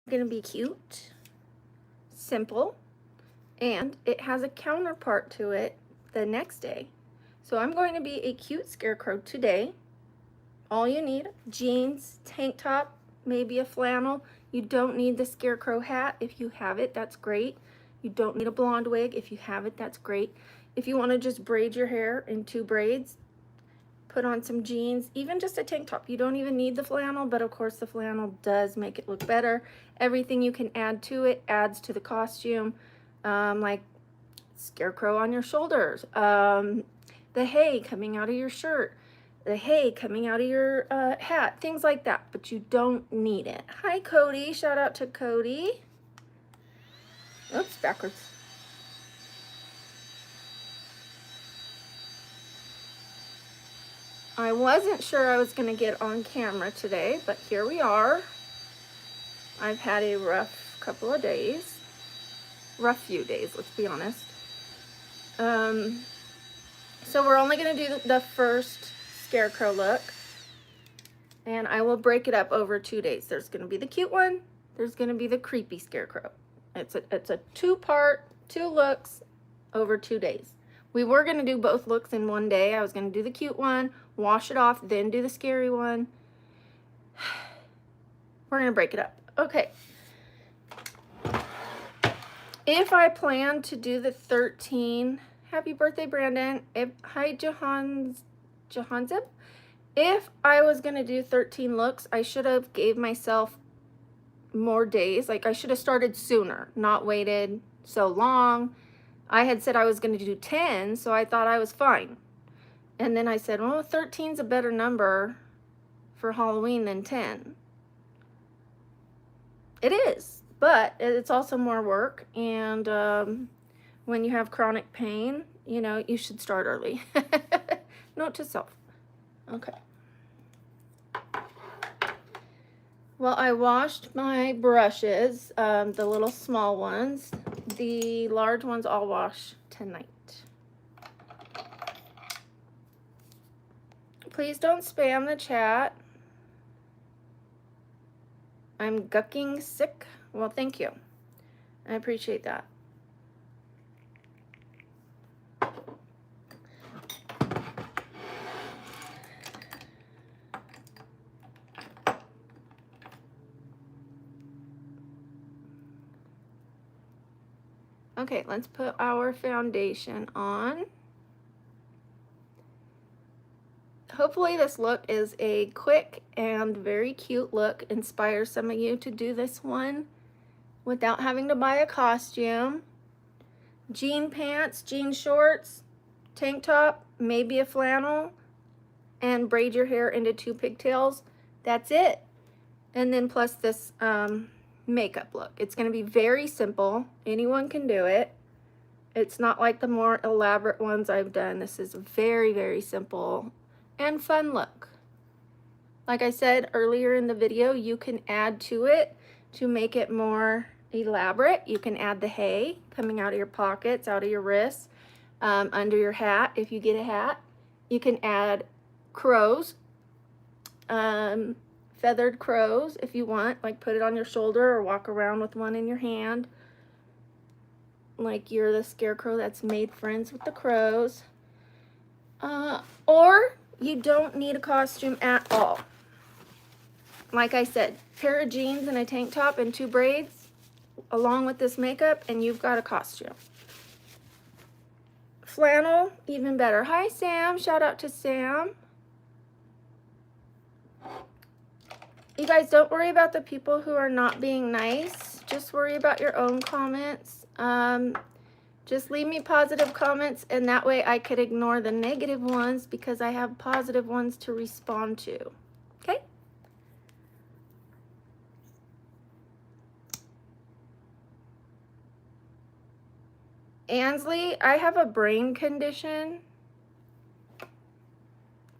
going to be cute, simple, and it has a counterpart to it the next day. So I'm going to be a cute scarecrow today. All you need, jeans, tank top, maybe a flannel. You don't need the scarecrow hat. If you have it, that's great. You don't need a blonde wig. If you have it, that's great. If you want to just braid your hair in 2 braids, put on some jeans, even just a tank top. You don't even need the flannel, but of course the flannel does make it look better. Everything you can add to it adds to the costume, like scarecrow on your shoulders, the hay coming out of your shirt, the hay coming out of your hat, things like that, but you don't need it. Hi, Cody. Shout out to Cody. Oops, backwards. I wasn't sure I was going to get on camera today, but here we are. I've had a rough couple of days. Rough few days, let's be honest. So we're only going to do the first scarecrow look, and I will break it up over 2 days. There's going to be the cute one, there's going to be the creepy scarecrow. It's a 2-part, 2 looks over 2 days. We were going to do both looks in one day. I was going to do the cute one, wash it off, then do the scary one. We're going to break it up. Okay. If I plan to do the 13, happy birthday, Brandon. Hi, Johanzib. If I was going to do 13 looks, I should have gave myself more days. Like, I should have started sooner, not waited so long. I had said I was going to do 10, so I thought I was fine. And then I said, well, 13's a better number for Halloween than 10. It is, but it's also more work. And when you have chronic pain, you know, you should start early. Note to self. Okay. Well, I washed my brushes, the little small ones. The large ones I'll wash tonight. Please don't spam the chat. I'm gucking sick. Well, thank you. I appreciate that. Okay, let's put our foundation on. Hopefully this look is a quick and very cute look. Inspire some of you to do this one without having to buy a costume. Jean pants, jean shorts, tank top, maybe a flannel, and braid your hair into 2 pigtails. That's it. And then plus this makeup look. It's going to be very simple. Anyone can do it. It's not like the more elaborate ones I've done. This is a very, very simple and fun look. Like I said earlier in the video, you can add to it to make it more elaborate. You can add the hay coming out of your pockets, out of your wrists, under your hat if you get a hat. You can add crows, feathered crows if you want, like put it on your shoulder or walk around with one in your hand. Like you're the scarecrow that's made friends with the crows. Or you don't need a costume at all. Like I said, pair of jeans and a tank top and 2 braids along with this makeup and you've got a costume. Flannel, even better. Hi, Sam. Shout out to Sam. You guys, don't worry about the people who are not being nice. Just worry about your own comments. Just leave me positive comments, and that way I could ignore the negative ones because I have positive ones to respond to. Okay? Ansley, I have a brain condition.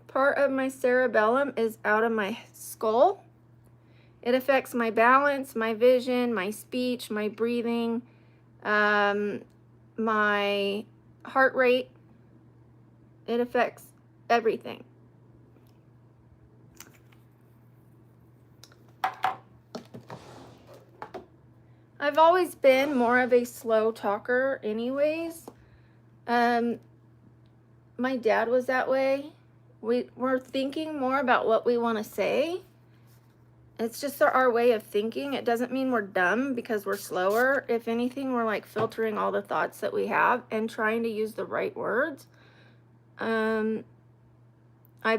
Part of my cerebellum is out of my skull. It affects my balance, my vision, my speech, my breathing, my heart rate. It affects everything. I've always been more of a slow talker anyways. My dad was that way. We're thinking more about what we want to say. It's just our way of thinking. It doesn't mean we're dumb because we're slower. If anything, we're like filtering all the thoughts that we have and trying to use the right words. I've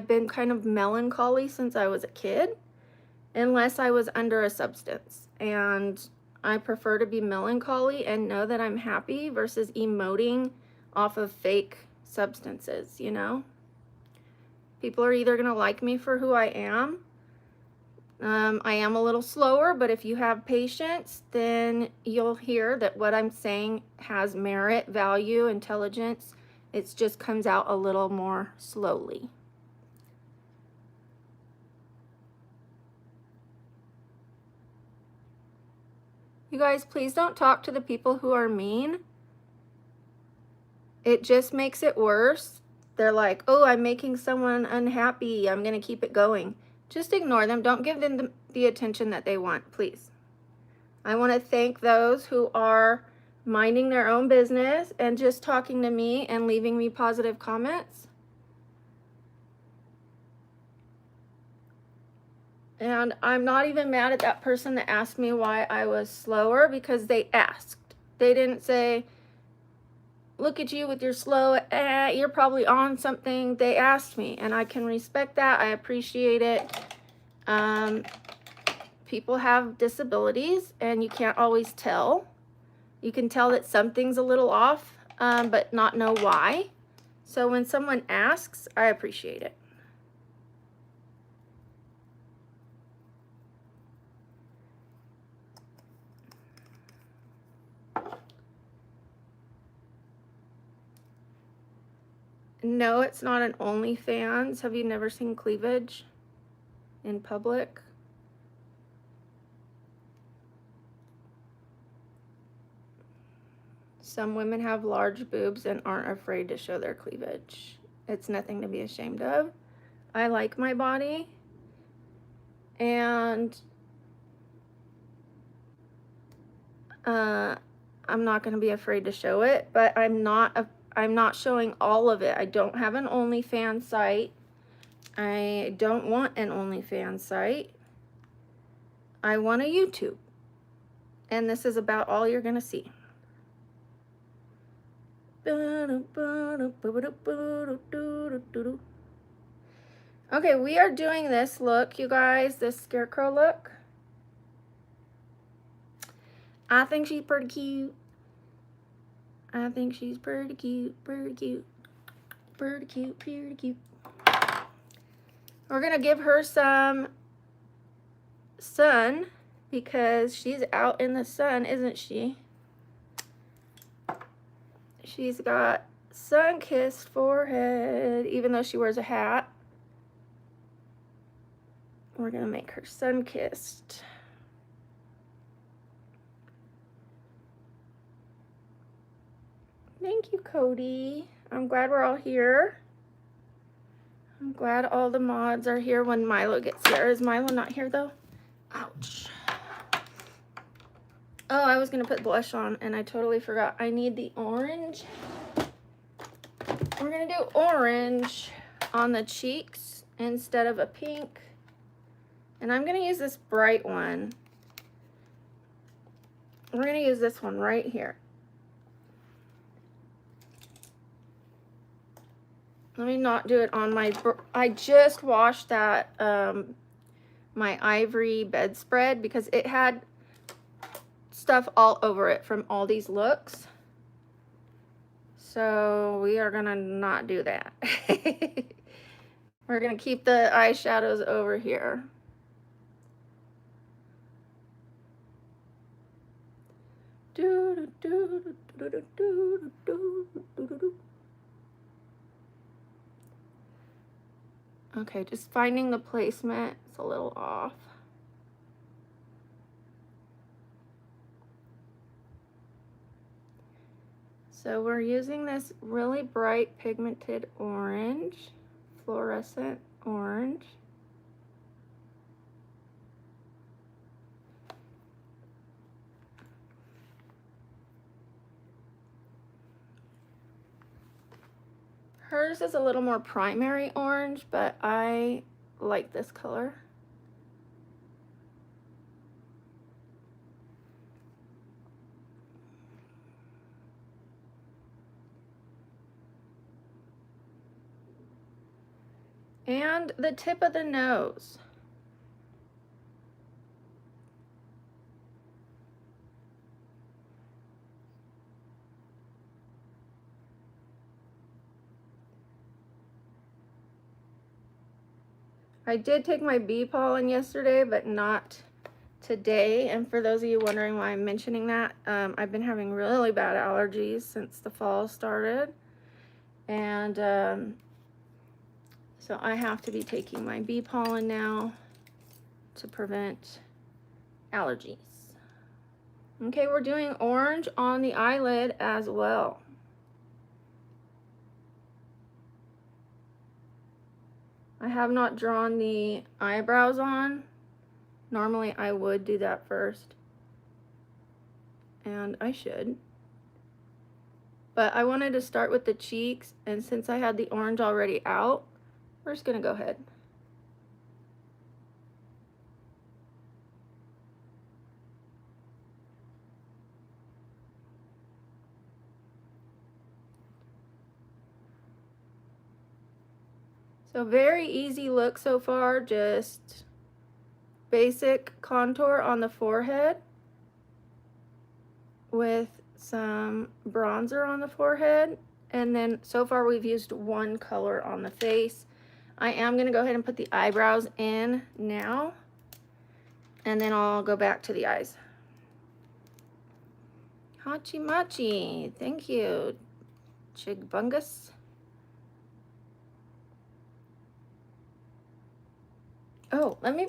been kind of melancholy since I was a kid, unless I was under a substance. And I prefer to be melancholy and know that I'm happy versus emoting off of fake substances, you know? People are either going to like me for who I am. I am a little slower, but if you have patience, then you'll hear that what I'm saying has merit, value, intelligence. It just comes out a little more slowly. You guys, please don't talk to the people who are mean. It just makes it worse. They're like, oh, I'm making someone unhappy. I'm going to keep it going. Just ignore them. Don't give them the attention that they want, please. I want to thank those who are minding their own business and just talking to me and leaving me positive comments. And I'm not even mad at that person that asked me why I was slower, because they asked. They didn't say, look at you with your slow, you're probably on something. They asked me, and I can respect that. I appreciate it. People have disabilities, and you can't always tell. You can tell that something's a little off, but not know why. So when someone asks, I appreciate it. No, it's not an OnlyFans. Have you never seen cleavage in public? Some women have large boobs and aren't afraid to show their cleavage. It's nothing to be ashamed of. I like my body, and I'm not going to be afraid to show it, but I'm not showing all of it. I don't have an OnlyFans site. I don't want an OnlyFans site. I want a YouTube. And this is about all you're going to see. Okay, we are doing this look, you guys, this Scarecrow look. I think she's pretty cute. I think she's pretty cute, pretty cute, pretty cute, pretty cute. We're gonna give her some sun because she's out in the sun, isn't she? She's got sun-kissed forehead, even though she wears a hat. We're gonna make her sun-kissed. Thank you, Cody. I'm glad we're all here. I'm glad all the mods are here when Milo gets here. Is Milo not here though? Ouch. Oh, I was gonna put blush on and I totally forgot. I need the orange. We're gonna do orange on the cheeks instead of a pink. And I'm gonna use this bright one. We're gonna use this one right here. Let me not do it on my, I just washed that, my ivory bedspread because it had stuff all over it from all these looks. So we are gonna not do that. We're gonna keep the eyeshadows over here. Okay, just finding the placement. It's a little off. So we're using this really bright pigmented orange, fluorescent orange. hers is a little more primary orange, but I like this color. And the tip of the nose. I did take my bee pollen yesterday, but not today. And for those of you wondering why I'm mentioning that, I've been having really bad allergies since the fall started. And so I have to be taking my bee pollen now to prevent allergies. Okay, we're doing orange on the eyelid as well. I have not drawn the eyebrows on. Normally I would do that first, and I should. But I wanted to start with the cheeks, and since I had the orange already out, we're just gonna go ahead. So very easy look so far, just basic contour on the forehead with some bronzer on the forehead, and then so far we've used one color on the face. I am going to go ahead and put the eyebrows in now, and then I'll go back to the eyes. Hachi Machi, thank you, Chigbungus. Oh, let me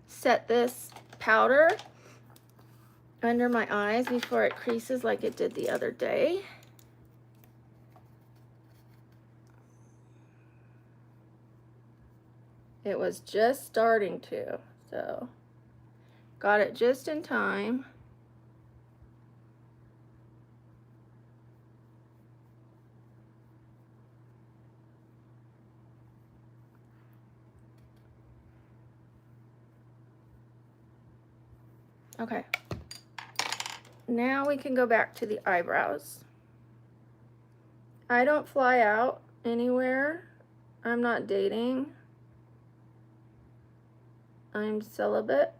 set this powder under my eyes before it creases like it did the other day. It was just starting to, so got it just in time. Okay, now we can go back to the eyebrows. I don't fly out anywhere. I'm not dating. I'm celibate.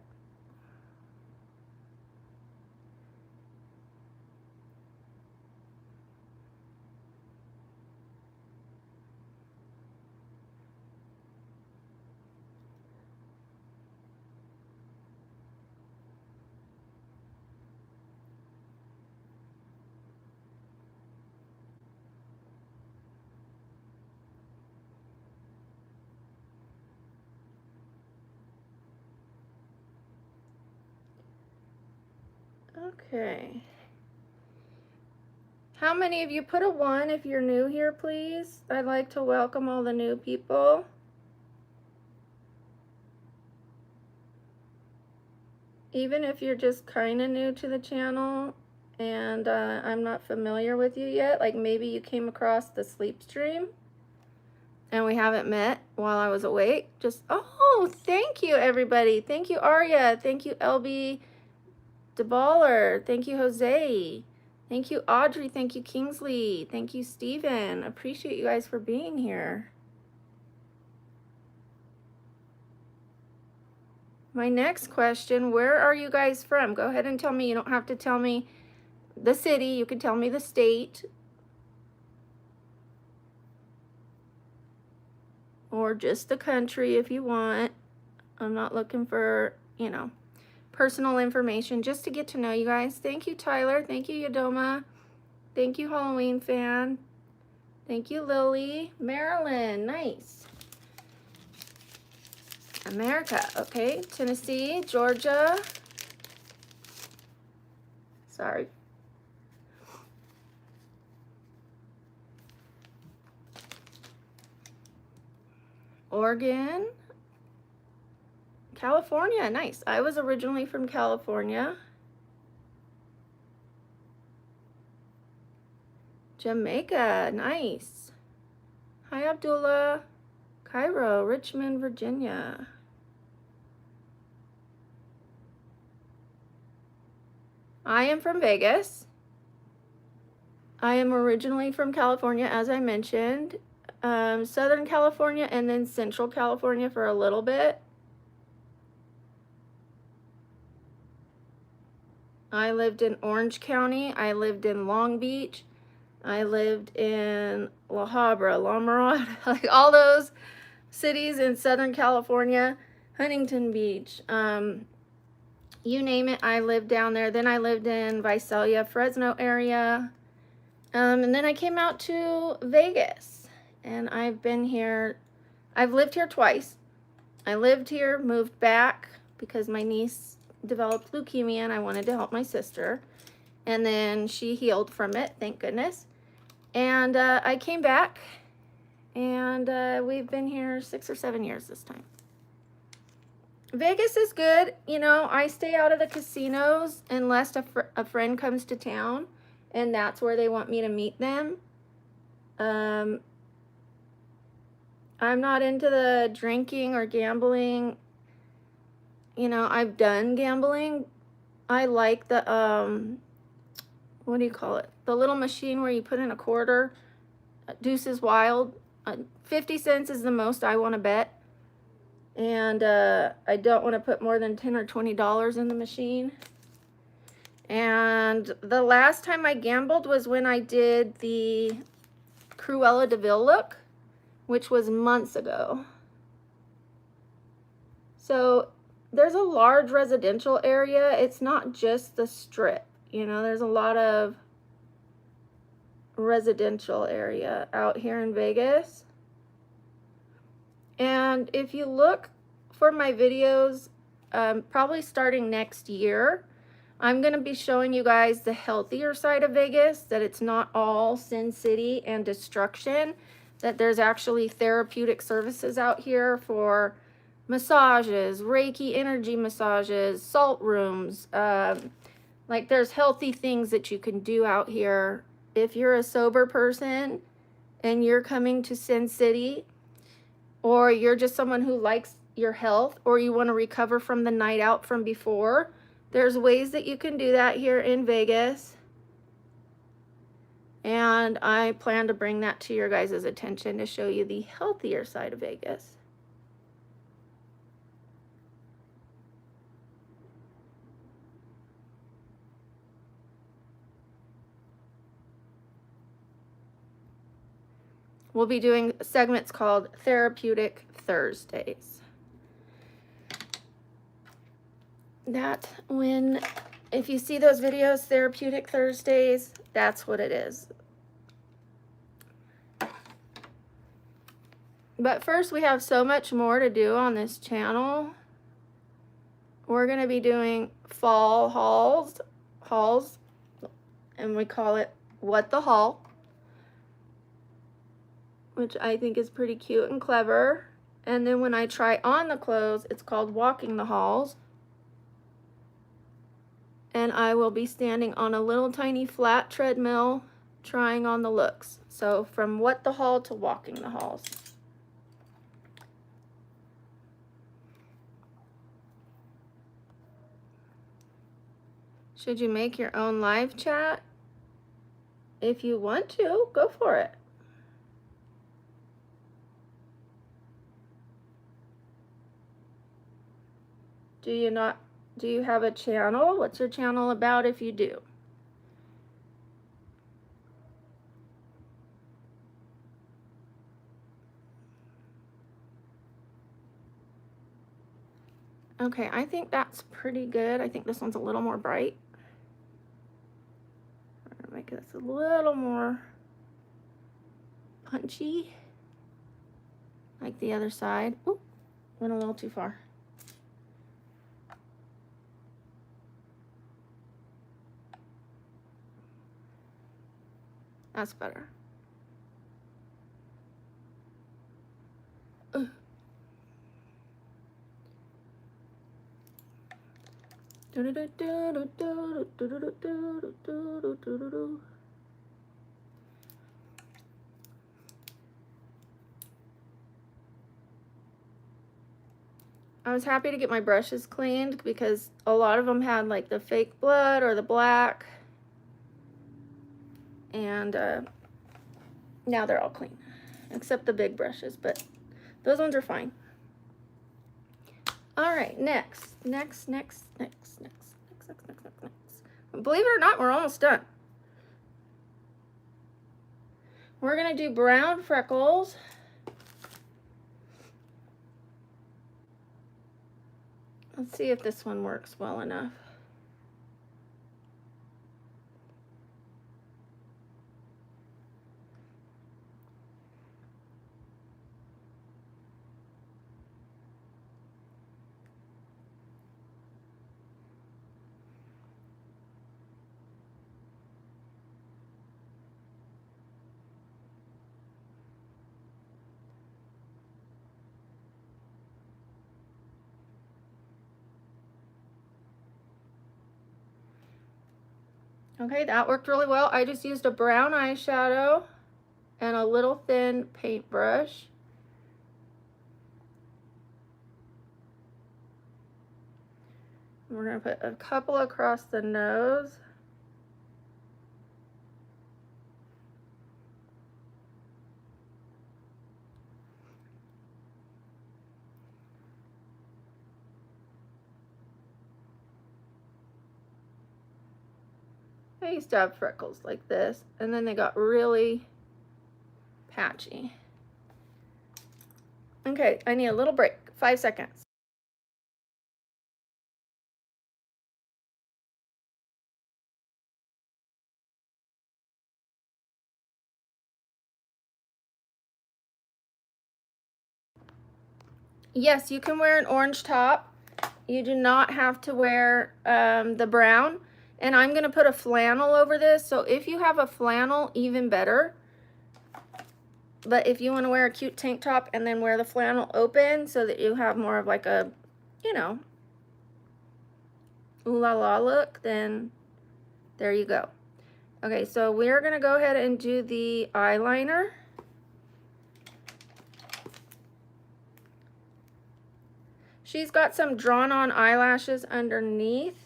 Okay. How many of you put a 1 if you're new here, please? I'd like to welcome all the new people. Even if you're just kind of new to the channel and I'm not familiar with you yet, like maybe you came across the sleep stream and we haven't met while I was awake. Just, oh, thank you, everybody. Thank you, Arya. Thank you, LB DeBaller. Thank you, Jose. Thank you, Audrey. Thank you, Kingsley. Thank you, Steven. Appreciate you guys for being here. My next question, where are you guys from? Go ahead and tell me. You don't have to tell me the city. You can tell me the state. Or just the country if you want. I'm not looking for, you know, personal information, just to get to know you guys. Thank you, Tyler. Thank you, Yadoma. Thank you, Halloween fan. Thank you, Lily. Maryland, nice. America, okay. Tennessee, Georgia. Sorry. Oregon. California, nice. I was originally from California. Jamaica, nice. Hi, Abdullah. Cairo, Richmond, Virginia. I am from Vegas. I am originally from California, as I mentioned. Southern California and then Central California for a little bit. I lived in Orange County. I lived in Long Beach. I lived in La Habra, La Mirada, like all those cities in Southern California, Huntington Beach, you name it, I lived down there. Then I lived in Visalia, Fresno area, and then I came out to Vegas, and I've been here. I've lived here twice. I lived here, moved back because my niece developed leukemia and I wanted to help my sister, and then she healed from it, thank goodness. And I came back, and we've been here 6 or 7 years this time. Vegas is good. You know, I stay out of the casinos unless a friend comes to town, and that's where they want me to meet them. I'm not into the drinking or gambling. You know, I've done gambling. I like the, what do you call it? The little machine where you put in a quarter. Deuces Wild. 50 cents is the most I want to bet. And I don't want to put more than $10 or $20 in the machine. And the last time I gambled was when I did the Cruella de Vil look, which was months ago. So there's a large residential area. It's not just the strip. You know, there's a lot of residential area out here in Vegas. And if you look for my videos, probably starting next year, I'm going to be showing you guys the healthier side of Vegas, that it's not all Sin City and destruction, that there's actually therapeutic services out here for massages, Reiki energy massages, salt rooms. Like there's healthy things that you can do out here. If you're a sober person and you're coming to Sin City, or you're just someone who likes your health, or you want to recover from the night out from before, there's ways that you can do that here in Vegas. And I plan to bring that to your guys' attention to show you the healthier side of Vegas. We'll be doing segments called Therapeutic Thursdays. If you see those videos, Therapeutic Thursdays, that's what it is. But first, we have so much more to do on this channel. We're going to be doing fall hauls, and we call it What the Haul, which I think is pretty cute and clever. And then when I try on the clothes, it's called Walking the Halls. And I will be standing on a little tiny flat treadmill trying on the looks. So from What the Haul to Walking the Halls. Should you make your own live chat? If you want to, go for it. Do you have a channel? What's your channel about if you do? Okay, I think that's pretty good. I think this one's a little more bright. I'm gonna make this a little more punchy, like the other side. Ooh, went a little too far. That's better. I was happy to get my brushes cleaned because a lot of them had like the fake blood or the black. And now they're all clean, except the big brushes, but those ones are fine. All right, next. Believe it or not, we're almost done. We're gonna do brown freckles. Let's see if this one works well enough. Okay, that worked really well. I just used a brown eyeshadow and a little thin paintbrush. We're gonna put a couple across the nose. I used to have freckles like this, and then they got really patchy. Okay, I need a little break, 5 seconds. Yes, you can wear an orange top. You do not have to wear the brown. And I'm gonna put a flannel over this, so if you have a flannel, even better. But if you wanna wear a cute tank top and then wear the flannel open so that you have more of like a, you know, ooh la la look, then there you go. Okay, so we're gonna go ahead and do the eyeliner. She's got some drawn on eyelashes underneath.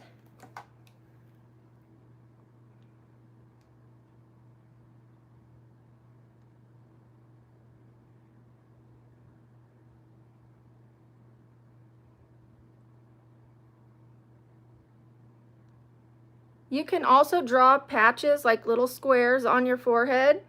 You can also draw patches, like little squares on your forehead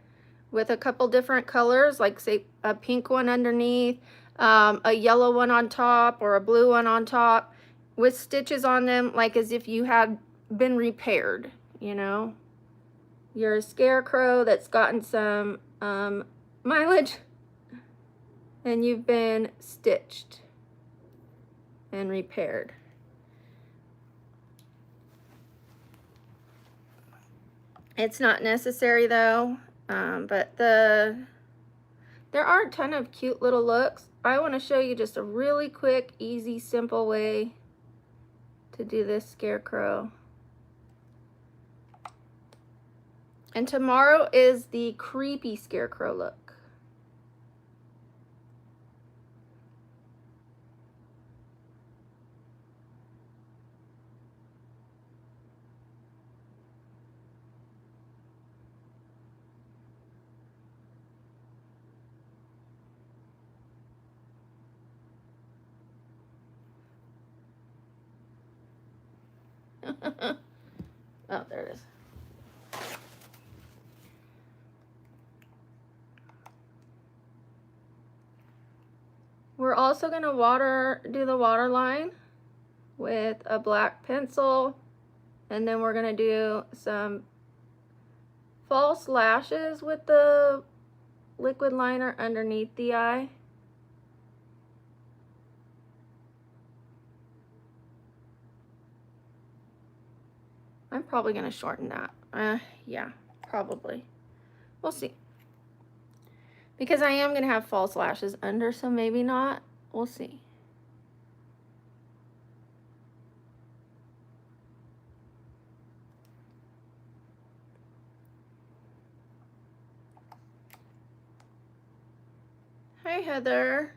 with a couple different colors, like say a pink one underneath, a yellow one on top, or a blue one on top, with stitches on them, like as if you had been repaired, you know? You're a Scarecrow that's gotten some mileage, and you've been stitched and repaired. It's not necessary though, but there are a ton of cute little looks. I want to show you just a really quick, easy, simple way to do this Scarecrow. And tomorrow is the creepy Scarecrow look. Oh, there it is. We're also going to do the waterline with a black pencil, and then we're going to do some false lashes with the liquid liner underneath the eye. I'm probably going to shorten that. Yeah, probably. We'll see. Because I am going to have false lashes under, so maybe not. We'll see. Hi, Heather.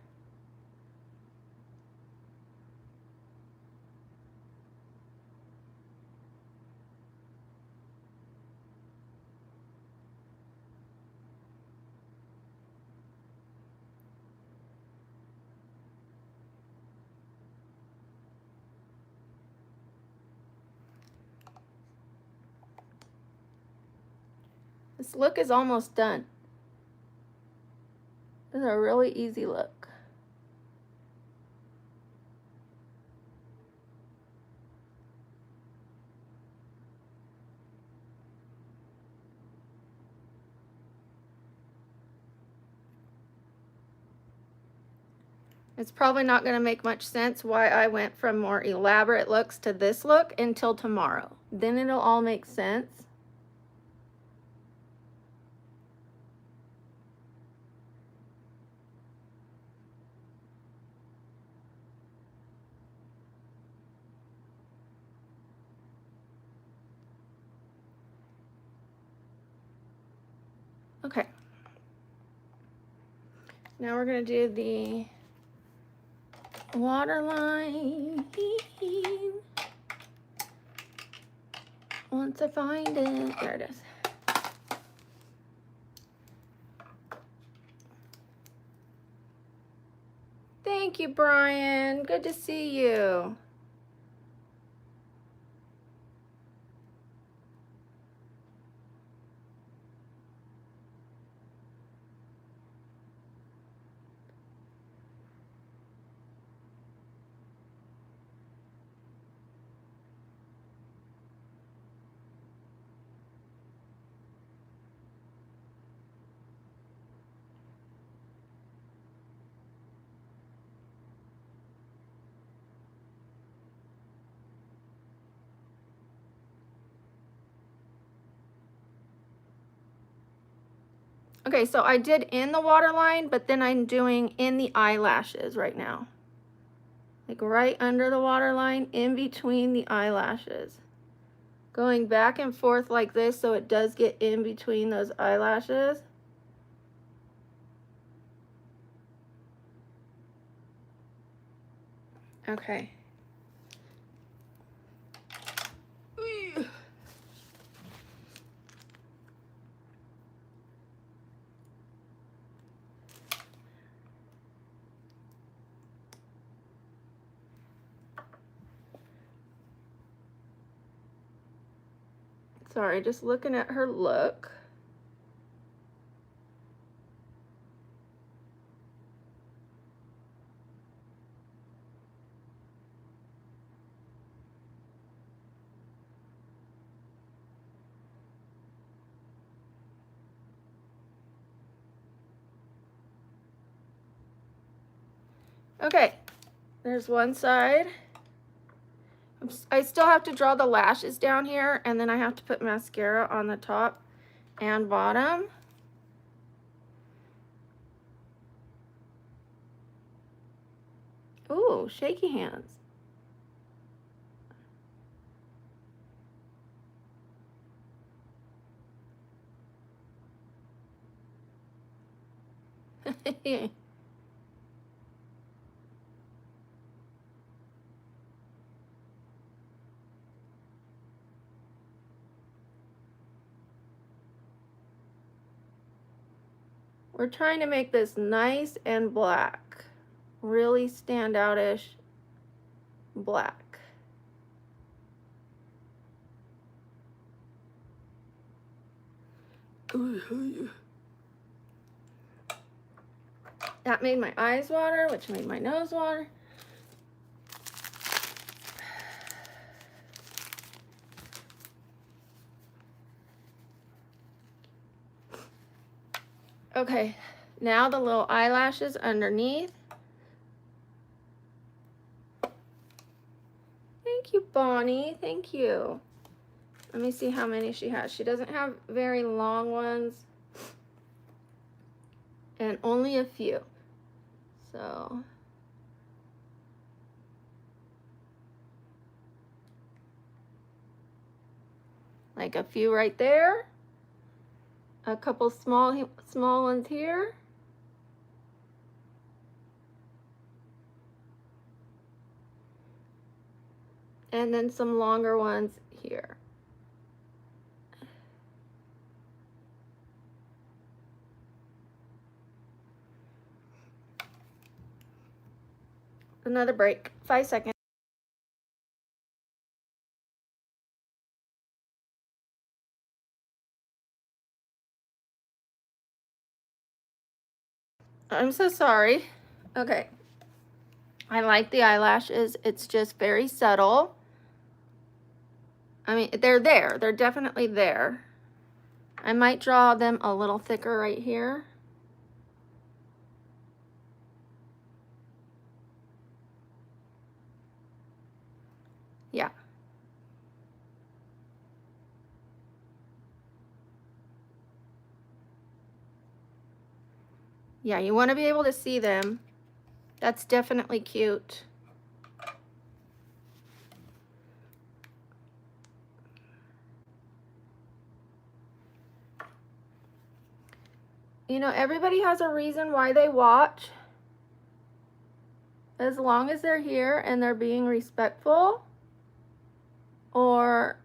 This look is almost done. This is a really easy look. It's probably not going to make much sense why I went from more elaborate looks to this look until tomorrow. Then it'll all make sense. Okay. Now we're going to do the waterline. Once I find it, there it is. Thank you, Brian. Good to see you. Okay, so I did in the waterline, but then I'm doing in the eyelashes right now. Like right under the waterline, in between the eyelashes. Going back and forth like this so it does get in between those eyelashes. Okay. Sorry, just looking at her look. Okay, there's one side. I still have to draw the lashes down here, and then I have to put mascara on the top and bottom. Ooh, shaky hands. We're trying to make this nice and black. Really stand out-ish black. That made my eyes water, which made my nose water. Okay, now the little eyelashes underneath. Thank you, Bonnie. Thank you. Let me see how many she has. She doesn't have very long ones, and only a few. So like a few right there. A couple small ones here. And then some longer ones here. Another break, 5 seconds. I'm so sorry. Okay. I like the eyelashes. It's just very subtle. I mean, they're there. They're definitely there. I might draw them a little thicker right here. Yeah. Yeah, you want to be able to see them. That's definitely cute. You know, everybody has a reason why they watch. As long as they're here and they're being respectful or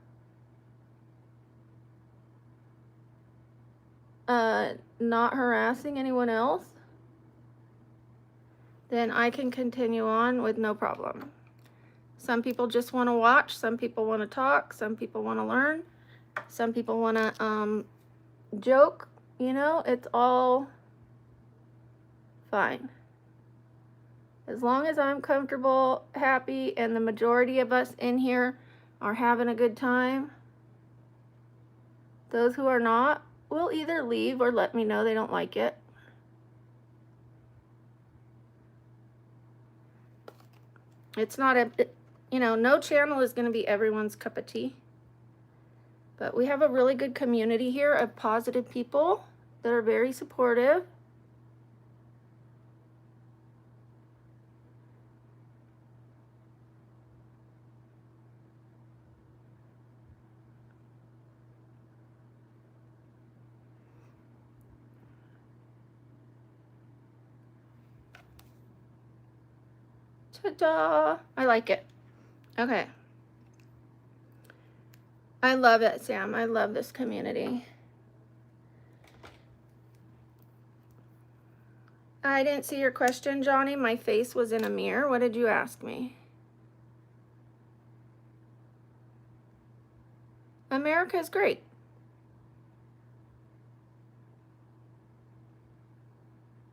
not harassing anyone else, then I can continue on with no problem. Some people just want to watch, some people want to talk, some people want to learn, some people want to joke, you know, it's all fine. As long as I'm comfortable, happy, and the majority of us in here are having a good time, those who are not will either leave or let me know they don't like it. It's not you know, no channel is going to be everyone's cup of tea. But we have a really good community here of positive people that are very supportive. Ta-da! I like it. Okay. I love it, Sam. I love this community. I didn't see your question, Johnny. My face was in a mirror. What did you ask me? America is great.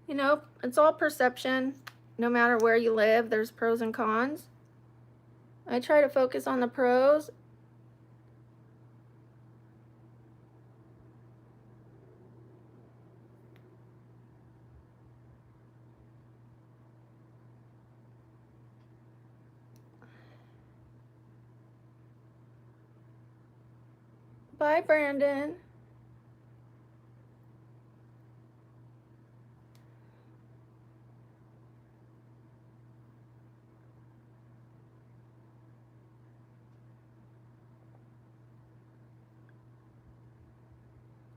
You know, it's all perception. No matter where you live, there's pros and cons. I try to focus on the pros. Bye, Brandon.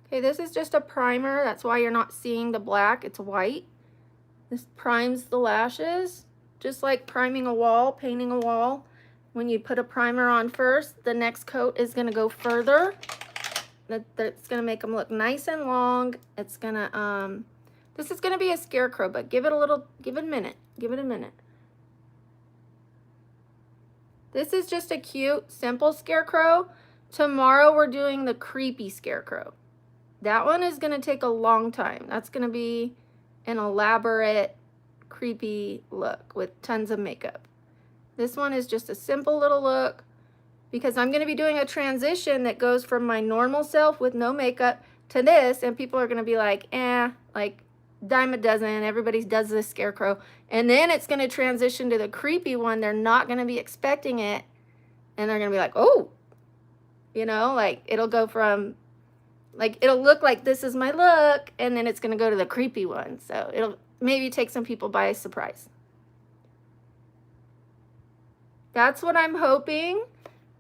Okay, this is just a primer. That's why you're not seeing the black. It's white. This primes the lashes, just like priming a wall, painting a wall. When you put a primer on first, the next coat is going to go further. That's going to make them look nice and long. It's going to, this is going to be a scarecrow, but give it a minute. Give it a minute. This is just a cute, simple scarecrow. Tomorrow we're doing the creepy scarecrow. That one is going to take a long time. That's going to be an elaborate, creepy look with tons of makeup. This one is just a simple little look because I'm going to be doing a transition that goes from my normal self with no makeup to this, and people are going to be like, like dime a dozen, everybody does this scarecrow. And then it's going to transition to the creepy one. They're not going to be expecting it, and they're going to be like, oh, you know, like it'll go from, like it'll look like this is my look, and then it's going to go to the creepy one. So it'll maybe take some people by surprise. That's what I'm hoping.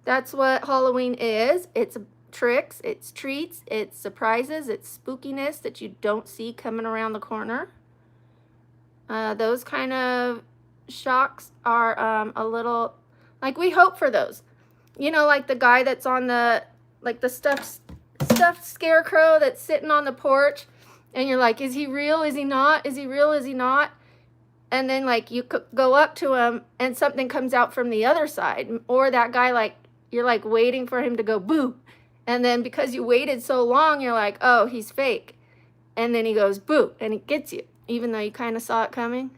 That's what Halloween is. It's tricks, it's treats, it's surprises, it's spookiness that you don't see coming around the corner. Those kind of shocks are a little, like we hope for those. You know, like the guy that's on the, like the stuffed scarecrow that's sitting on the porch, and you're like, is he real? Is he not? Is he real? Is he not? And then like you go up to him and something comes out from the other side, or that guy, like you're like waiting for him to go boo, and then because you waited so long, you're like, oh, he's fake, and then he goes boo and he gets you. even though you kind of saw it coming.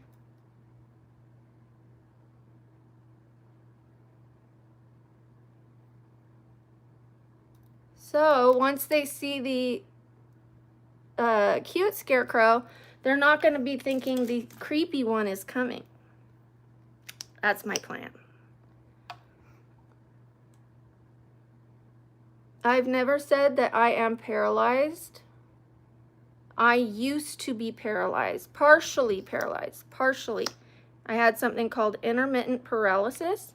So once they see the cute Scarecrow, they're not going to be thinking the creepy one is coming. That's my plan. I've never said that I am paralyzed. I used to be paralyzed, partially paralyzed, partially. I had something called intermittent paralysis.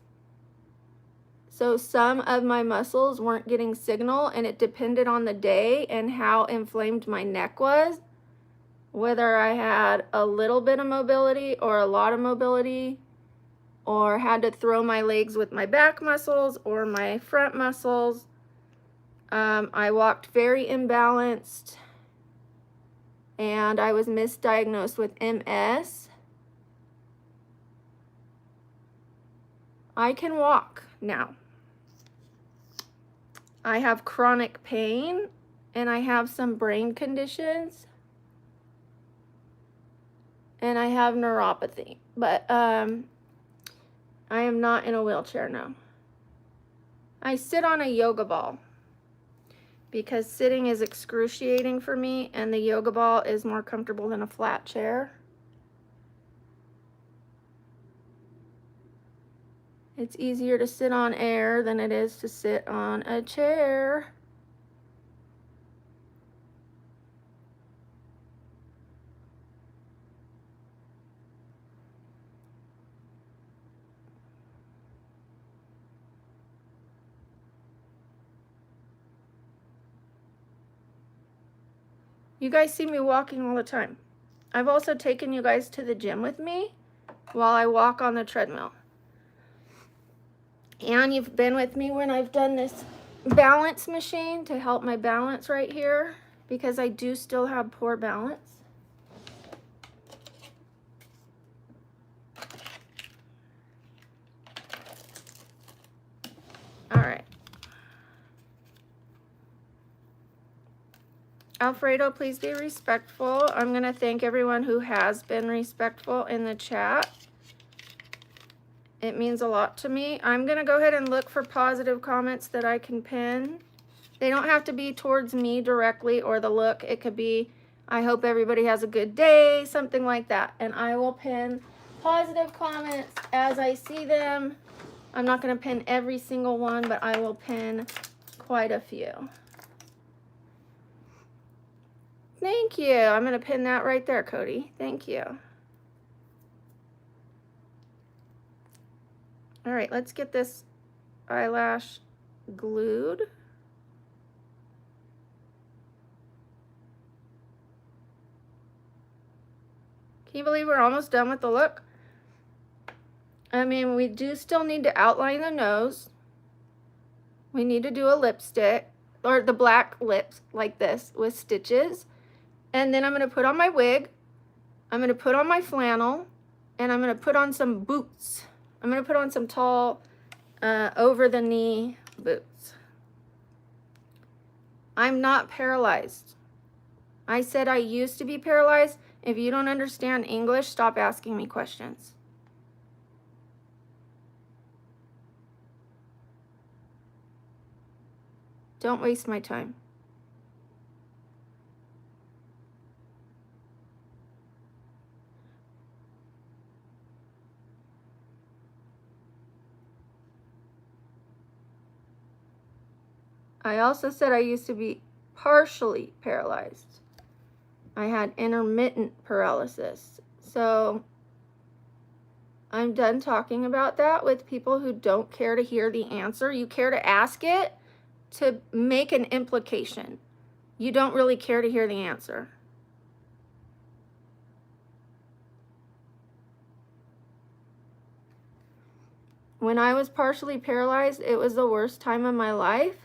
So some of my muscles weren't getting signal, and it depended on the day and how inflamed my neck was, whether I had a little bit of mobility or a lot of mobility, or had to throw my legs with my back muscles or my front muscles. I walked very imbalanced, and I was misdiagnosed with MS. I can walk now. I have chronic pain, and I have some brain conditions, and I have neuropathy, but I am not in a wheelchair now. I sit on a yoga ball because sitting is excruciating for me, and the yoga ball is more comfortable than a flat chair. It's easier to sit on air than it is to sit on a chair. You guys see me walking all the time. I've also taken you guys to the gym with me while I walk on the treadmill. And you've been with me when I've done this balance machine to help my balance right here, because I do still have poor balance. All right. Alfredo, please be respectful. I'm going to thank everyone who has been respectful in the chat. It means a lot to me. I'm going to go ahead and look for positive comments that I can pin. They don't have to be towards me directly or the look. It could be, I hope everybody has a good day, something like that. And I will pin positive comments as I see them. I'm not going to pin every single one, but I will pin quite a few. Thank you. I'm going to pin that right there, Cody. Thank you. All right, let's get this eyelash glued. Can you believe we're almost done with the look? I mean, we do still need to outline the nose. We need to do a lipstick, or the black lips like this with stitches. And then I'm going to put on my wig. I'm going to put on my flannel, and I'm going to put on some boots. I'm going to put on some tall, over-the-knee boots. I'm not paralyzed. I said I used to be paralyzed. If you don't understand English, stop asking me questions. Don't waste my time. I also said I used to be partially paralyzed. I had intermittent paralysis. So I'm done talking about that with people who don't care to hear the answer. You care to ask it to make an implication. You don't really care to hear the answer. When I was partially paralyzed, it was the worst time of my life.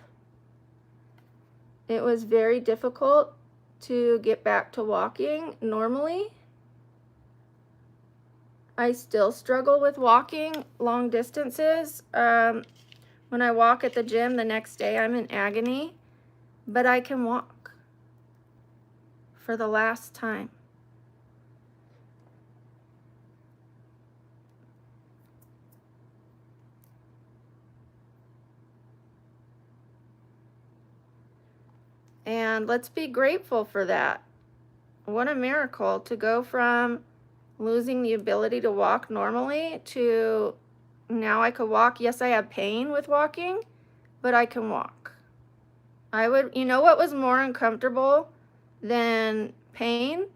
It was very difficult to get back to walking normally. I still struggle with walking long distances. When I walk at the gym the next day, I'm in agony, but I can walk for the last time. And let's be grateful for that. What a miracle to go from losing the ability to walk normally to now I could walk. Yes, I have pain with walking, but I can walk. You know what was more uncomfortable than pain?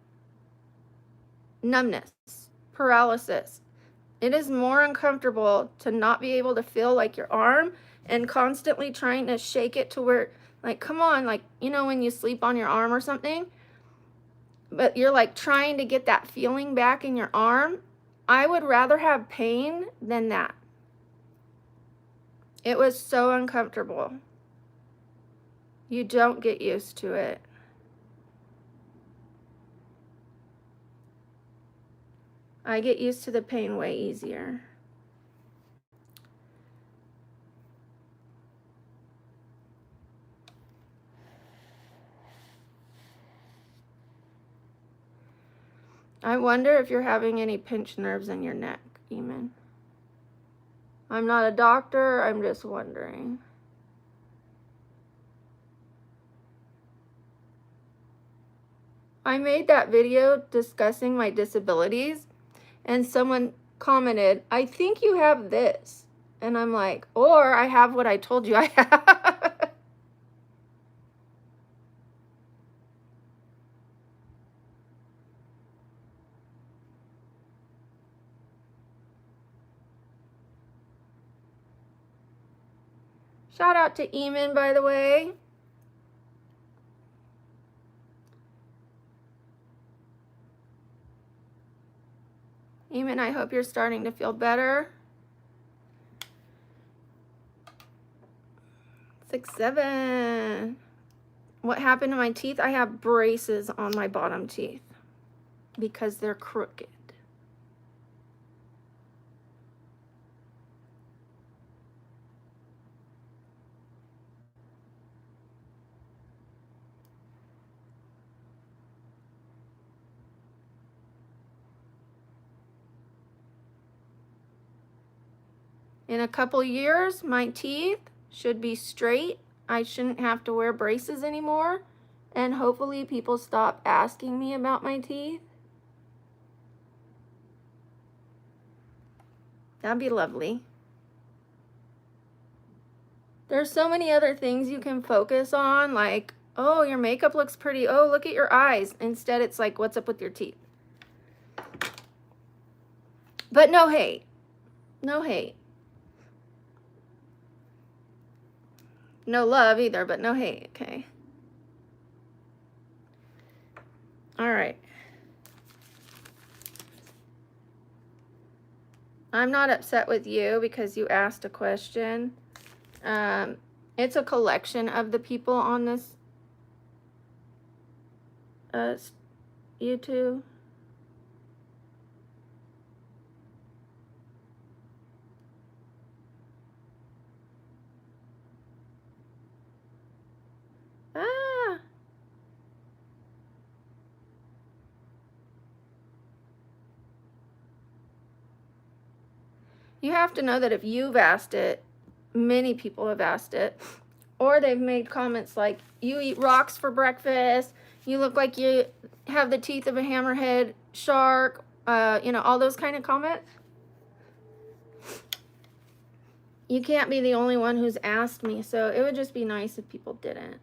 Numbness, paralysis. It is more uncomfortable to not be able to feel like your arm and constantly trying to shake it to where, like, come on, like, you know, when you sleep on your arm or something, but you're like trying to get that feeling back in your arm. I would rather have pain than that. It was so uncomfortable. You don't get used to it. I get used to the pain way easier. I wonder if you're having any pinched nerves in your neck, Eamon. I'm not a doctor, I'm just wondering. I made that video discussing my disabilities, and someone commented, I think you have this. And I'm like, or I have what I told you I have. Shout out to Eamon, by the way. Eamon, I hope you're starting to feel better. 6, 7. What happened to my teeth? I have braces on my bottom teeth because they're crooked. In a couple years, my teeth should be straight. I shouldn't have to wear braces anymore. And hopefully people stop asking me about my teeth. That'd be lovely. There's so many other things you can focus on, like, oh, your makeup looks pretty. Oh, look at your eyes. Instead, it's like, what's up with your teeth? But no hate. No hate. No love either, but no hate, okay? All right. I'm not upset with you because you asked a question. It's a collection of the people on this YouTube. Ah. You have to know that if you've asked it, many people have asked it, or they've made comments like, you eat rocks for breakfast, you look like you have the teeth of a hammerhead shark, you know, all those kind of comments. You can't be the only one who's asked me, so it would just be nice if people didn't.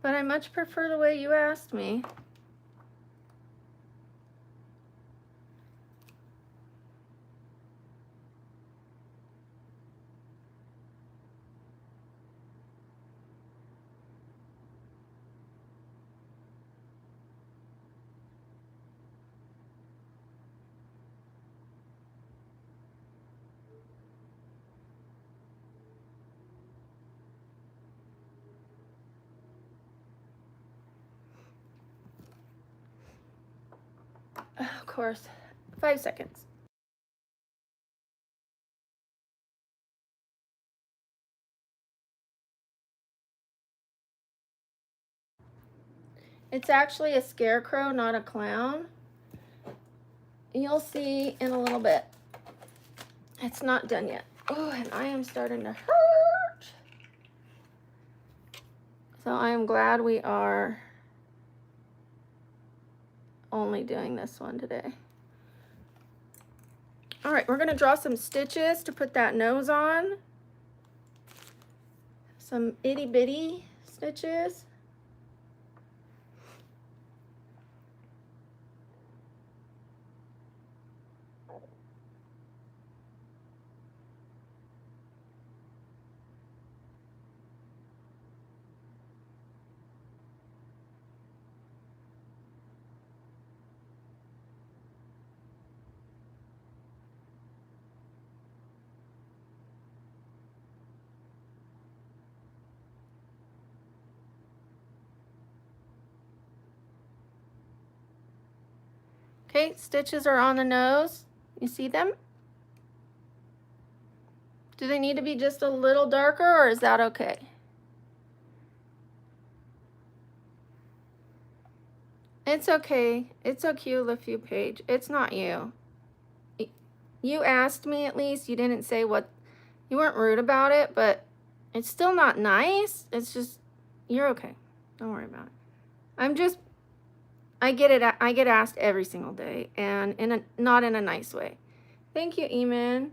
But I much prefer the way you asked me. Of course, 5 seconds. It's actually a scarecrow, not a clown. You'll see in a little bit. It's not done yet. Oh, and I am starting to hurt. So I am glad we are only doing this one today. All right, we're gonna draw some stitches to put that nose on. Some itty bitty stitches. Okay, stitches are on the nose. You see them? Do they need to be just a little darker, or is that okay? It's okay. It's okay, Lifu Page. It's not you. You asked me at least. You didn't say what, you weren't rude about it, but it's still not nice. It's just, you're okay. Don't worry about it. I get it. I get asked every single day, and not in a nice way. Thank you, Eamon.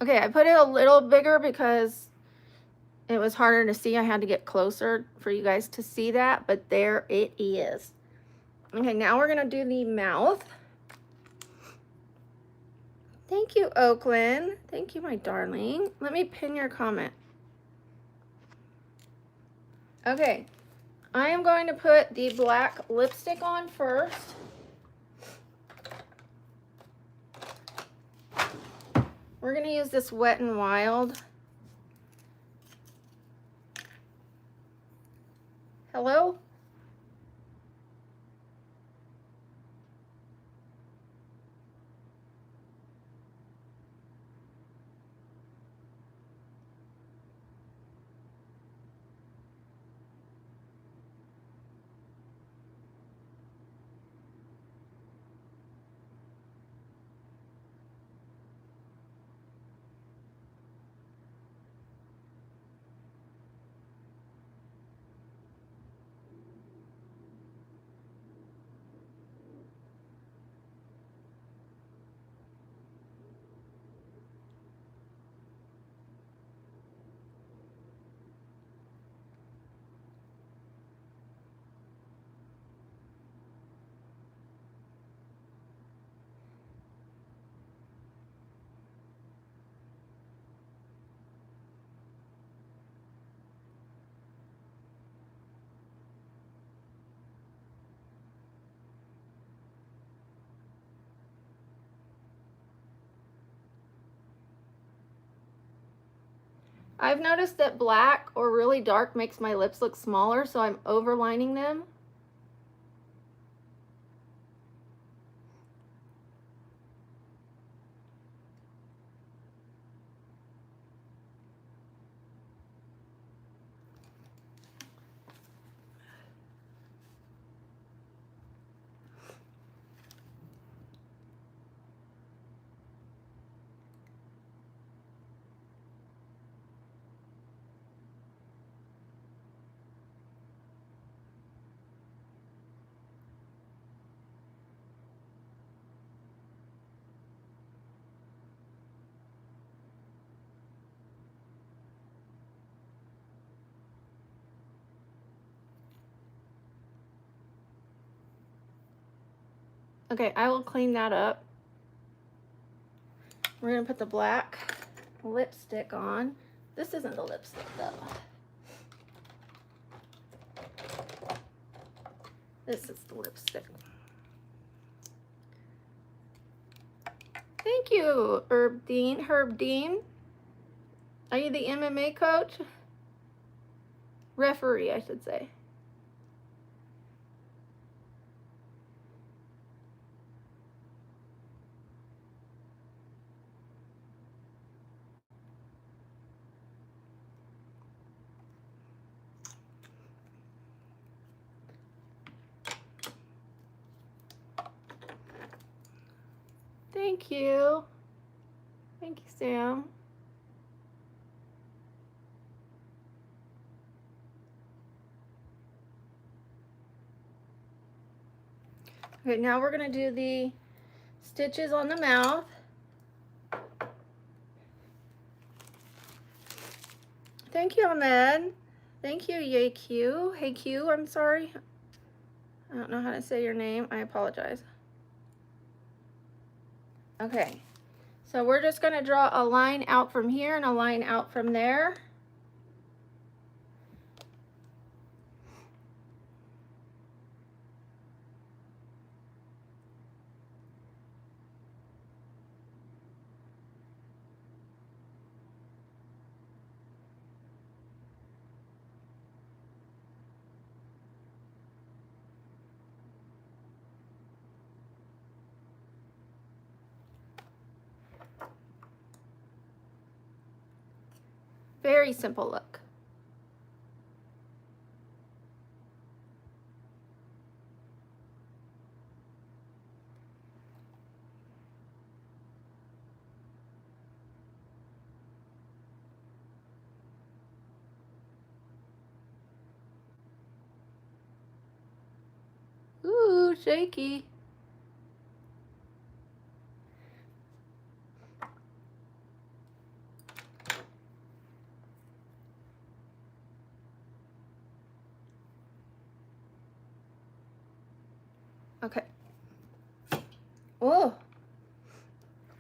Okay, I put it a little bigger because it was harder to see. I had to get closer for you guys to see that, but there it is. Okay, now we're gonna do the mouth. Thank you, Oakland. Thank you, my darling. Let me pin your comment. Okay, I am going to put the black lipstick on first. We're gonna use this Wet n Wild. Hello? I've noticed that black or really dark makes my lips look smaller, so I'm overlining them. Okay, I will clean that up. We're gonna put the black lipstick on. This isn't the lipstick though. This is the lipstick. Thank you, Herb Dean. Are you the MMA coach? Referee, I should say. Thank you. Thank you, Sam. Okay, now we're gonna do the stitches on the mouth. Thank you, Ahmed. Thank you, Yay Q. Hey Q, I'm sorry. I don't know how to say your name. I apologize. Okay, so we're just gonna draw a line out from here and a line out from there. Very simple look. Ooh, shaky. Okay. Oh,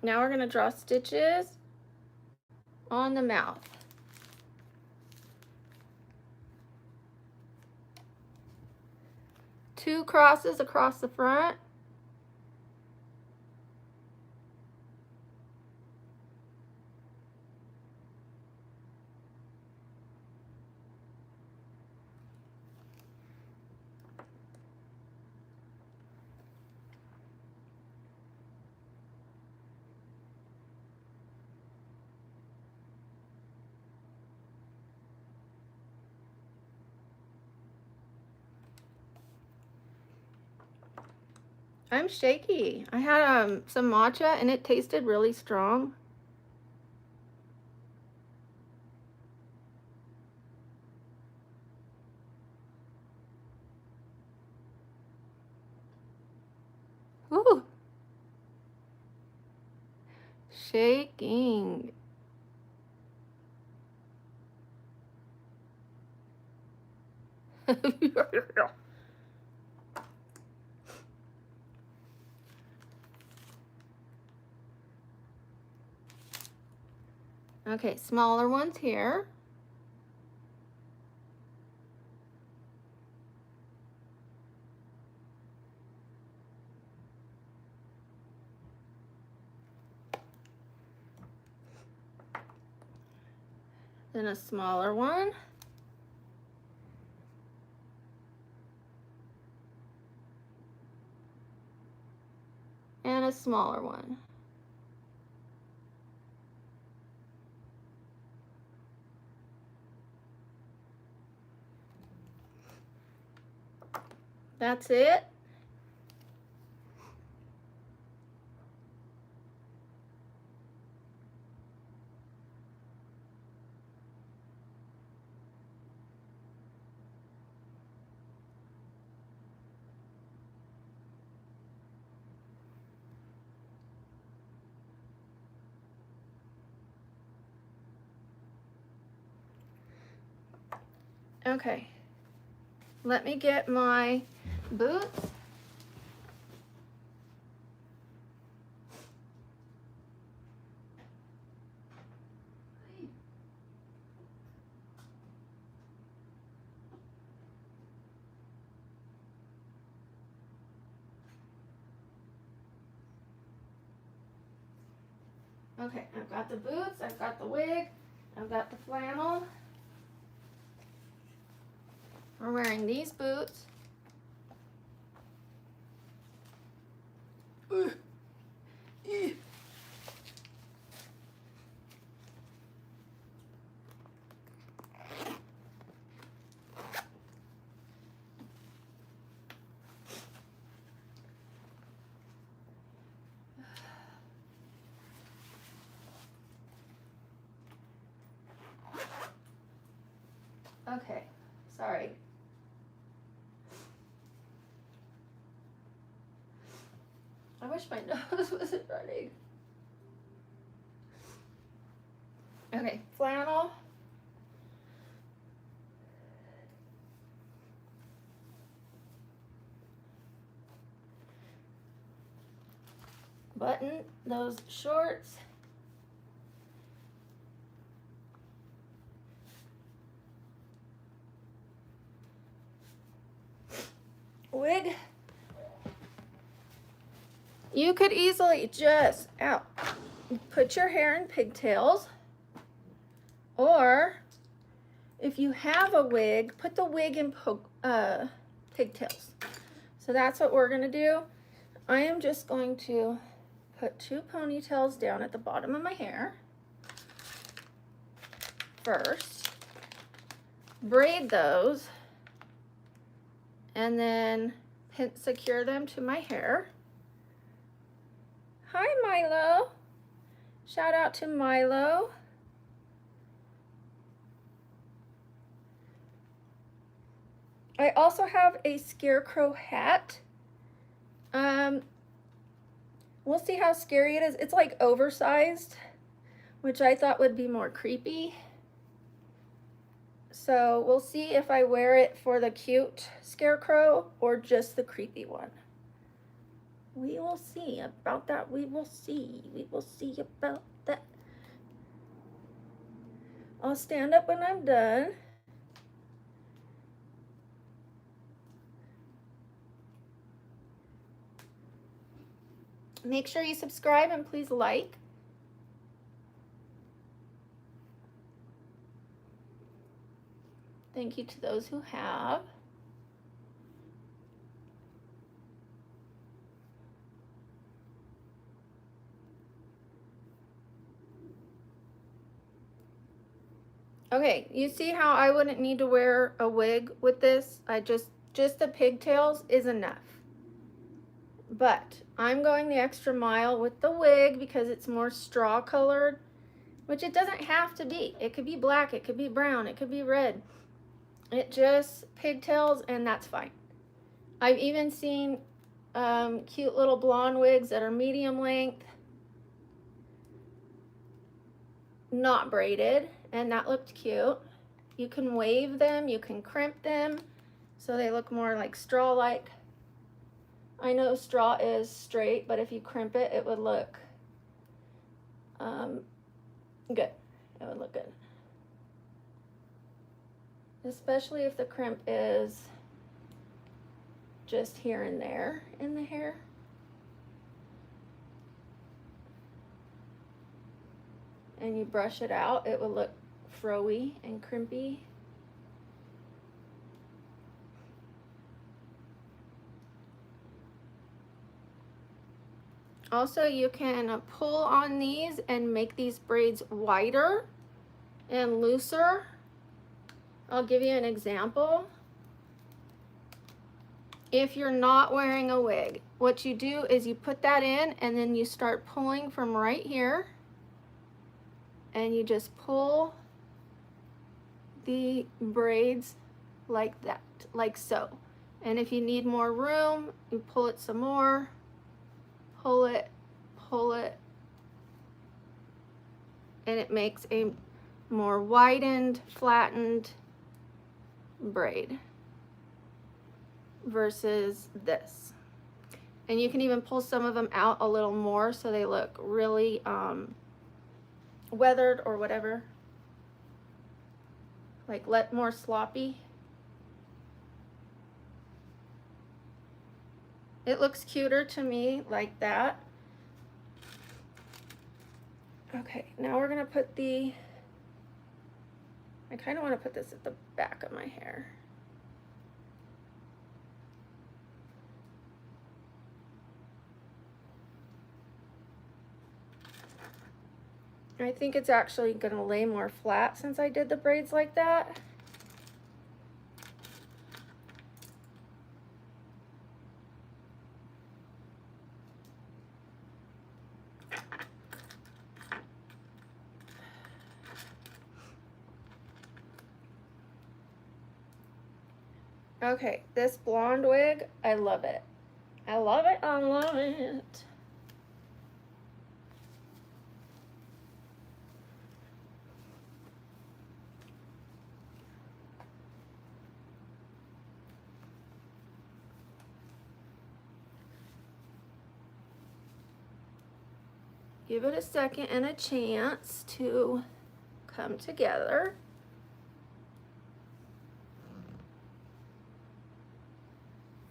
now we're gonna draw stitches on the mouth. Two crosses across the front. I'm shaky. I had some matcha and it tasted really strong. Ooh. Shaking. Okay, smaller ones here. Then a smaller one. And a smaller one. That's it. Okay, let me get my boots. Okay, I've got the boots, I've got the wig, I've got the flannel. We're wearing these boots. Okay, sorry. I wish my nose wasn't running. Okay, flannel. Button those shorts. Wig. You could easily just put your hair in pigtails, or if you have a wig, put the wig in pigtails. So that's what we're gonna do. I am just going to put 2 ponytails down at the bottom of my hair first, braid those, and then secure them to my hair. Hi, Milo. Shout out to Milo. I also have a Scarecrow hat. We'll see how scary it is. It's like oversized, which I thought would be more creepy. So we'll see if I wear it for the cute Scarecrow or just the creepy one. We will see about that. We will see. We will see about that. I'll stand up when I'm done. Make sure you subscribe and please like. Thank you to those who have. Okay, you see how I wouldn't need to wear a wig with this? Just the pigtails is enough. But I'm going the extra mile with the wig because it's more straw colored, which it doesn't have to be. It could be black, it could be brown, it could be red. It just pigtails, and that's fine. I've even seen cute little blonde wigs that are medium length, not braided, and that looked cute. You can wave them, you can crimp them, so they look more like straw-like. I know straw is straight, but if you crimp it, it would look good. It would look good. Especially if the crimp is just here and there in the hair. And you brush it out, it will look froey and crimpy. Also, you can pull on these and make these braids wider and looser. I'll give you an example. If you're not wearing a wig, what you do is you put that in and then you start pulling from right here, and you just pull the braids like that, like so. And if you need more room, you pull it some more, pull it, and it makes a more widened, flattened braid versus this. And you can even pull some of them out a little more so they look really weathered or whatever, like more sloppy. It looks cuter to me like that. Okay, now we're gonna put I kind of want to put this at the back of my hair. I think it's actually gonna lay more flat since I did the braids like that. Okay, this blonde wig, I love it. I love it, I love it. Give it a second and a chance to come together.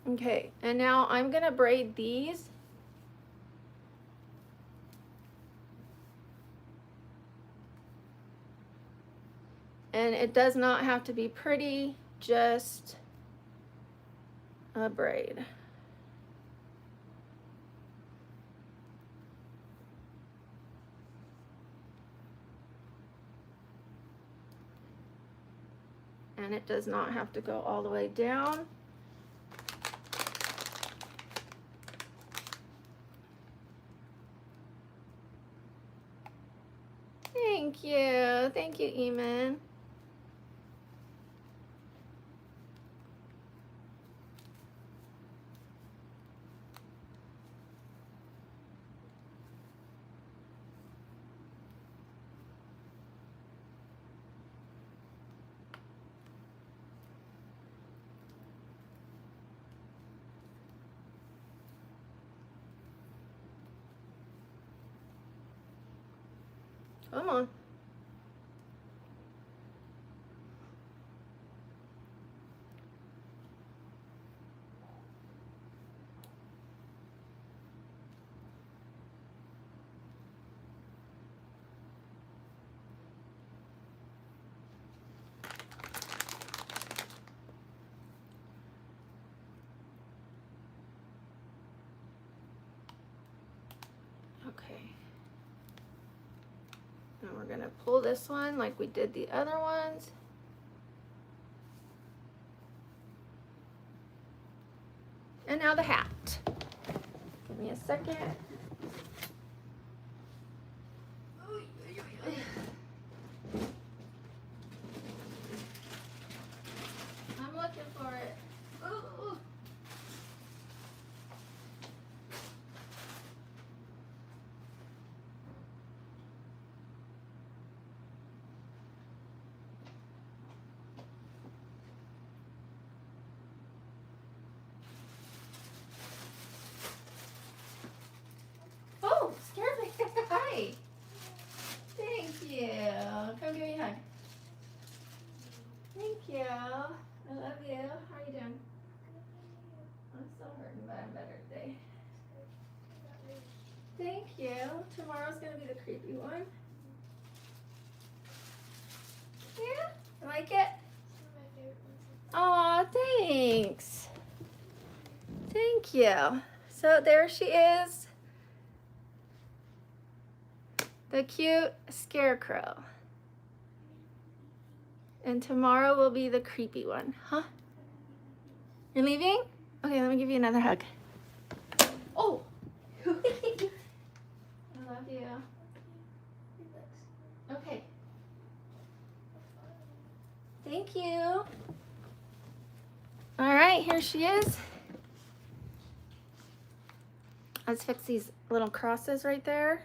Okay, and now I'm gonna braid these. And it does not have to be pretty, just a braid. And it does not have to go all the way down. Thank you, Eamon. Come on. Okay. And we're gonna pull this one like we did the other ones. And now the hat. Give me a second. I'm looking for it. Ooh. Oh, scared me. Hi. Thank you. Come give me a hug. Thank you. I love you. How are you doing? I'm still hurting, but I'm better today. Thank you. Tomorrow's gonna be the creepy one. Yeah? You like it? Aw, thanks. Thank you. So there she is. The cute Scarecrow. And tomorrow will be the creepy one, huh? You're leaving? Okay, let me give you another hug. Oh! I love you. Okay. Thank you. All right, here she is. Let's fix these little crosses right there.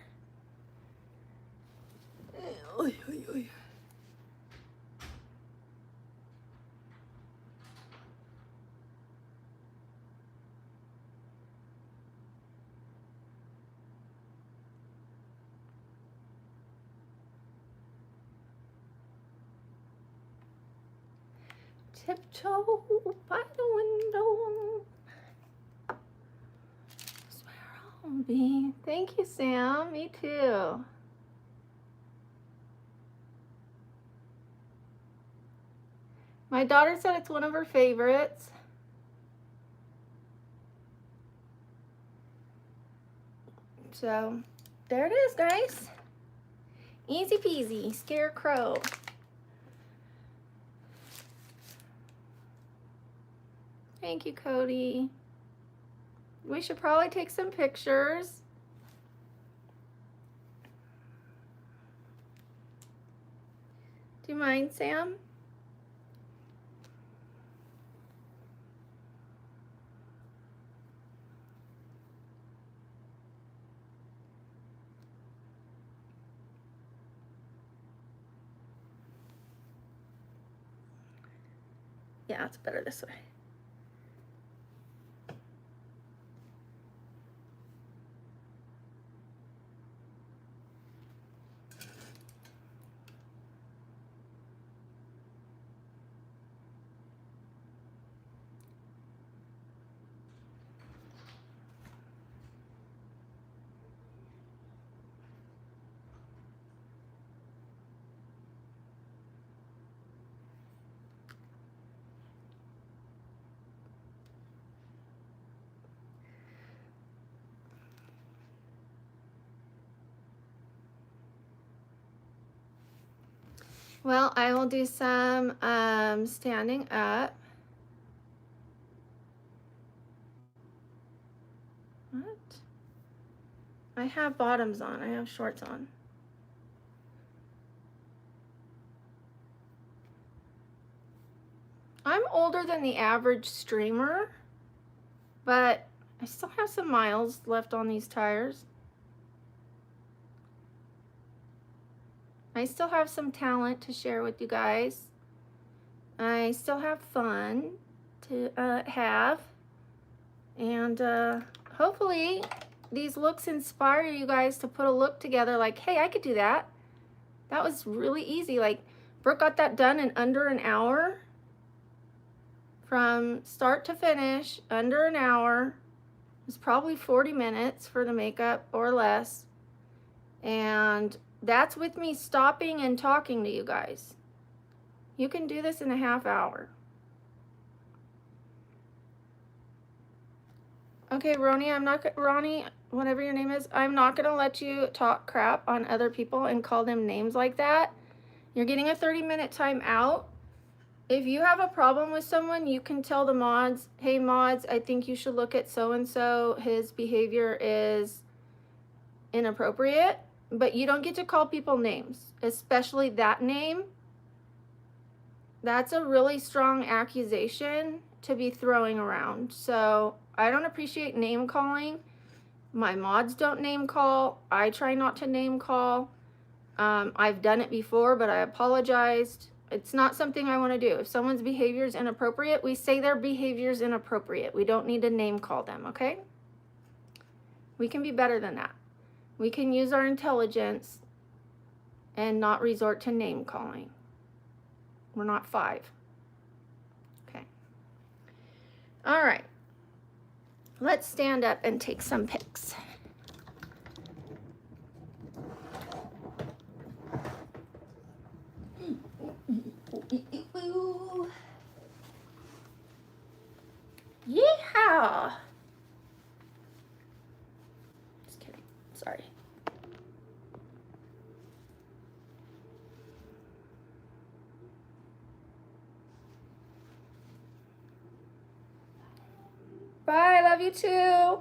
Tiptoe by the window. That's where I'll be. Thank you, Sam. Me too. My daughter said it's one of her favorites. So there it is, guys. Easy peasy, Scarecrow. Thank you, Cody. We should probably take some pictures. Do you mind, Sam? Yeah, it's better this way. Well, I will do some standing up. What? I have bottoms on. I have shorts on. I'm older than the average streamer, but I still have some miles left on these tires. I still have some talent to share with you guys. I still have fun to have. And hopefully these looks inspire you guys to put a look together like, hey, I could do that. That was really easy. Like, Brooke got that done in under an hour. From start to finish, under an hour. It's probably 40 minutes for the makeup or less. And that's with me stopping and talking to you guys. You can do this in a half hour. Okay, Ronnie, whatever your name is, I'm not gonna let you talk crap on other people and call them names like that. You're getting a 30-minute time out. If you have a problem with someone, you can tell the mods, hey mods, I think you should look at so-and-so. His behavior is inappropriate. But you don't get to call people names, especially that name. That's a really strong accusation to be throwing around. So I don't appreciate name calling. My mods don't name call. I try not to name call. I've done it before, but I apologized. It's not something I want to do. If someone's behavior is inappropriate, we say their behavior is inappropriate. We don't need to name call them, okay? We can be better than that. We can use our intelligence and not resort to name calling. We're not 5. Okay. All right. Let's stand up and take some pics. Yeehaw! Just kidding. Sorry. Bye. Love you too.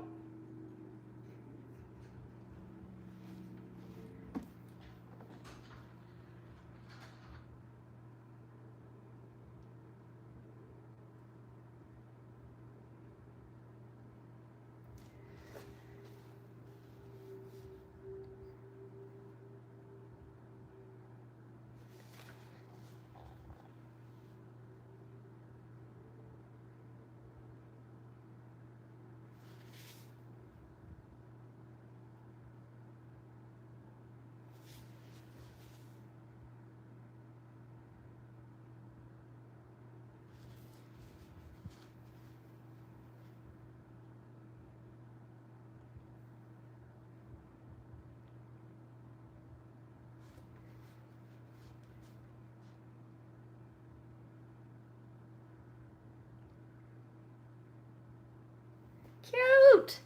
Cute.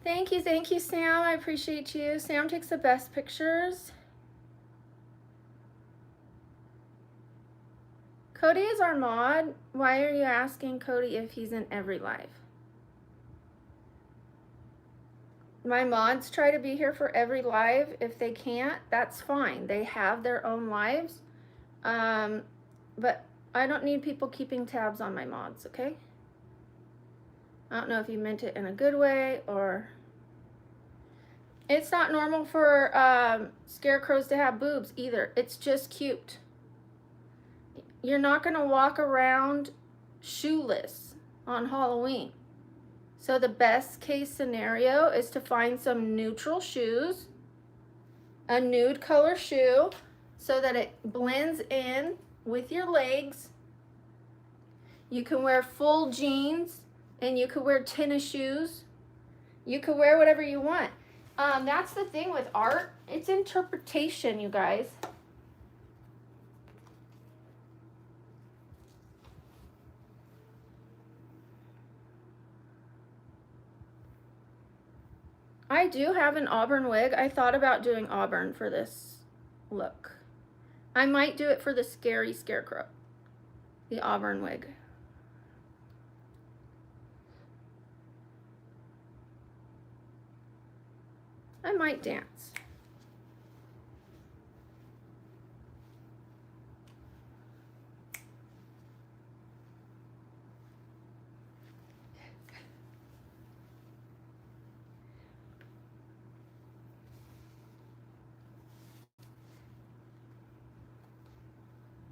Thank you, Sam. I appreciate you. Sam takes the best pictures. Cody is our mod. Why are you asking Cody if he's in every live? My mods try to be here for every live. If they can't, that's fine. They have their own lives. But I don't need people keeping tabs on my mods, okay? I don't know if you meant it in a good way or... It's not normal for scarecrows to have boobs either. It's just cute. You're not going to walk around shoeless on Halloween. So the best case scenario is to find some neutral shoes, a nude color shoe, so that it blends in with your legs. You can wear full jeans and you could wear tennis shoes. You could wear whatever you want. That's the thing with art. It's interpretation, you guys. I do have an auburn wig. I thought about doing auburn for this look. I might do it for the scary scarecrow. The auburn wig. I might dance.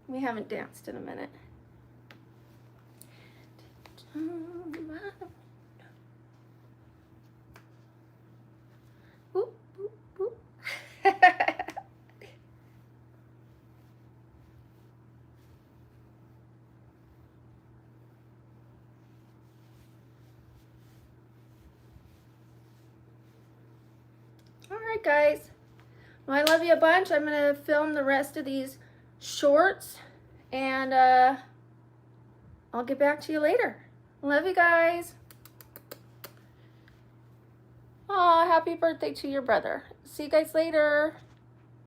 We haven't danced in a minute. Boop, boop, boop. All right, guys. Well, I love you a bunch. I'm going to film the rest of these shorts and I'll get back to you later. Love you guys. Oh, happy birthday to your brother. See you guys later.